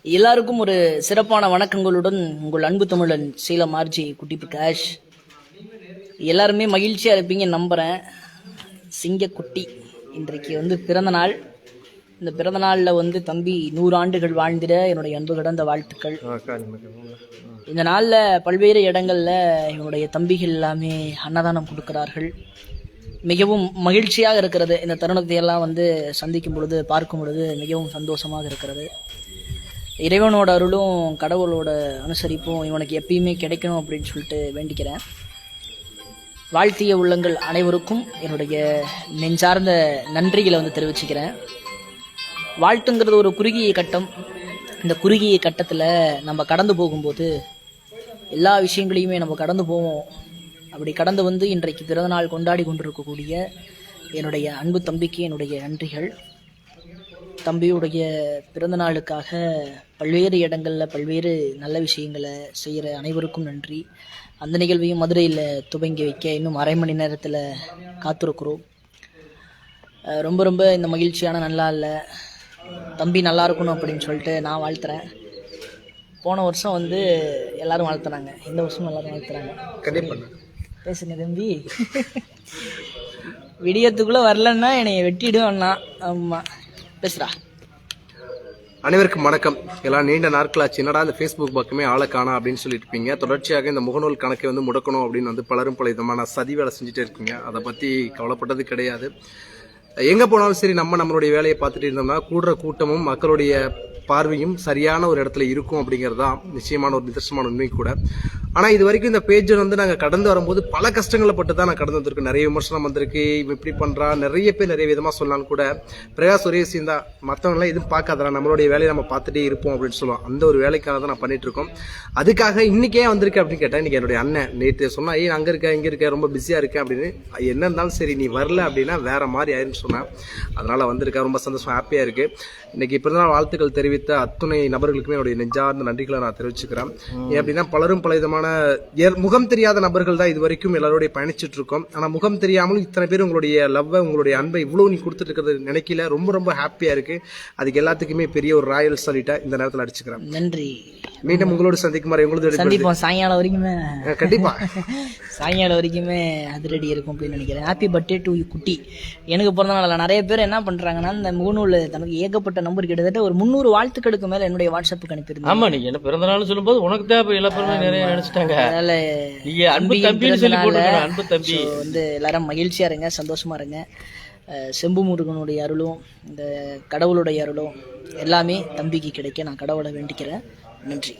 எல்லாருக்கும் ஒரு சிறப்பான வணக்கங்களுடன் உங்கள் அன்பு தமிழன் சேலம் ஆர்ஜி குட்டி பிரகாஷ். எல்லாருமே மகிழ்ச்சியாக இருப்பீங்க நம்புகிறேன். சிங்கக்குட்டி இன்றைக்கு பிறந்த நாள். இந்த பிறந்த நாளில் தம்பி 100 ஆண்டுகள் வாழ்ந்திட என்னுடைய அன்பு கடந்த வாழ்த்துக்கள். இந்த நாளில் பல்வேறு இடங்களில் என்னுடைய தம்பிகள் எல்லாமே அன்னதானம் கொடுக்கிறார்கள். மிகவும் மகிழ்ச்சியாக இருக்கிறது. இந்த தருணத்தை எல்லாம் சந்திக்கும் பொழுது, பார்க்கும் பொழுது மிகவும் சந்தோஷமாக இருக்கிறது. இறைவனோட அருளும் கடவுளோட அனுசரிப்பும் இவனுக்கு எப்பயுமே கிடைக்கணும் அப்படின்னு சொல்லிட்டு வேண்டிக்கிறேன். வாழ்த்திய உள்ளங்கள் அனைவருக்கும் என்னுடைய நெஞ்சார்ந்த நன்றிகளை தெரிவிச்சுக்கிறேன். வாழ்த்துங்கிறது ஒரு குறுகிய கட்டம். இந்த குறுகிய கட்டத்தில் நம்ம கடந்து போகும்போது எல்லா விஷயங்களையுமே நம்ம கடந்து போவோம். அப்படி கடந்து இன்றைக்கு பிறந்தநாள் கொண்டாடி கொண்டிருக்கக்கூடிய என்னுடைய அன்பு தம்பிக்கு என்னுடைய நன்றிகள். தம்பியுடைய பிறந்த நாளுக்காக பல்வேறு இடங்களில் பல்வேறு நல்ல விஷயங்களை செய்கிற அனைவருக்கும் நன்றி. அந்த நிகழ்வையும் மதுரையில் துவங்கி வைக்க இன்னும் அரை மணி நேரத்தில் காத்திருக்கிறோம். ரொம்ப ரொம்ப இந்த மகிழ்ச்சியான நல்லா இல்லை தம்பி நல்லா இருக்கணும் அப்படின்னு சொல்லிட்டு நான் வாழ்த்துறேன். போன வருஷம் எல்லாரும் வாழ்த்துறாங்க, இந்த வருஷம் எல்லாரும் வாழ்த்துறாங்க. கண்டிப்பாக பேசுங்க தம்பி. விடியத்துக்குள்ளே வரலன்னா என்னை வெட்டிடுவேண்ணா. ஆமாம், பேசுகிறா. அனைவருக்கும் வணக்கம். எல்லாம் நீண்ட நாட்களாச்சு என்னடா இந்த ஃபேஸ்புக் பக்கமே ஆளை காணா அப்படின்னு சொல்லிட்டு இருப்பீங்க. தொடர்ச்சியாக இந்த முகநூல் கணக்கை முடக்கணும் அப்படின்னு பலரும் பல விதமான சதி வேலை செஞ்சுட்டே இருக்கீங்க. அதை பற்றி கவலைப்பட்டது கிடையாது. எங்கே போனாலும் சரி நம்மளுடைய வேலையை பார்த்துட்டு இருந்தோம்னா கூடுற கூட்டமும் மக்களுடைய பார்வையும் சரியான ஒரு இடத்துல இருக்கும் அப்படிங்கிறதான் நிச்சயமான ஒரு நிதர்சனமான உண்மை கூட. ஆனால் இது வரைக்கும் இந்த பேஜ் நாங்கள் கடந்து வரும்போது பல கஷ்டங்களை பட்டு தான் நான் கடந்து வந்திருக்கு. நிறைய விமர்சனம் வந்திருக்கு. இவன் இப்படி பண்ணுறா, நிறைய பேர் நிறைய விதமாக சொல்லலான்னு கூட. பிரகாஷ் ஒரே விஷயம் தான், மற்றவங்களாம் எதுவும் பார்க்காதா, நம்மளுடைய வேலையை நம்ம பார்த்துட்டே இருப்போம் அப்படின்னு சொல்லுவோம். அந்த ஒரு வேலைக்காக தான் நான் பண்ணிட்டு இருக்கோம். அதுக்காக இன்னைக்கே வந்திருக்கேன் அப்படின்னு கேட்டேன். இன்னைக்கு என்னுடைய அண்ணன் நேற்று சொன்னா, அங்கே இருக்க இங்கே இருக்க ரொம்ப பிஸியாக இருக்கேன் அப்படின்னு. என்ன இருந்தாலும் சரி நீ வரல அப்படின்னா வேற மாதிரி ஆயிருன்னு சொன்னேன். அதனால வந்திருக்கேன். ரொம்ப சந்தோஷம், ஹாப்பியாக இருக்கு. இன்னைக்கு பிறந்தநாள் வாழ்த்துக்கள் தெரிவித்த அத்துணை நபர்களுக்குமே என்னுடைய நெஞ்சார்ந்த நன்றிகளை நான் தெரிவிச்சுக்கிறேன். ஏன் அப்படின்னா பலரும் பல விதமான முகம் தெரியாத நபர்கள் தான் இது வரைக்கும் எல்லாரோடைய பயணிச்சுட்டு இருக்கோம். ஆனால் முகம் தெரியாமலும் இத்தனை பேர் உங்களுடைய லவ்வை, உங்களுடைய அன்பை இவ்வளவு நீ கொடுத்துட்டு இருக்கிறது நினைக்கல. ரொம்ப ரொம்ப ஹாப்பியா இருக்கு. அதுக்கு எல்லாத்துக்குமே பெரிய ஒரு ராயல் சாலிட்டா இந்த நேரத்தில் அடிச்சுக்கிறேன். நன்றி. மீண்டும் உங்களோட சந்திக்குமாறு எங்களோட சந்திப்போம். சாயங்காலம் வரைக்குமே கண்டிப்பா சாயங்காலம் வரைக்குமே அதிரடி இருக்கும் அப்படின்னு நினைக்கிறேன். ஹாப்பி பர்த்டே டு யூ குட்டி. எனக்கு பிறந்த நாள் நிறைய பேர் என்ன பண்றாங்கன்னா, இந்த முகநூல் தனக்கு ஏகப்பட்ட நம்பர் கிட்டத்தட்ட ஒரு 300 வாழ்த்துக்களுக்கு மேல என்னுடைய வாட்ஸ்அப்புக்கு அனுப்பியிருந்தேன். ஆமா, நீங்க என்ன பிறந்த நாள் சொல்லும்போது உனக்கு தேவை இழப்பமே நிறைய நினைச்சிட்டாங்க. அதனால நீங்க அன்பு தம்பின்னு சொல்லி போட்டுருங்க. அன்பு தம்பி எல்லாரும் மகிழ்ச்சியா இருங்க, சந்தோஷமா இருங்க. செம்பு முருகனுடைய அருளும் இந்த கடவுளுடைய அருளும் எல்லாமே தம்பிக்கு கிடைக்க நான் கடவுளை வேண்டிக்கிறேன். நன்றி.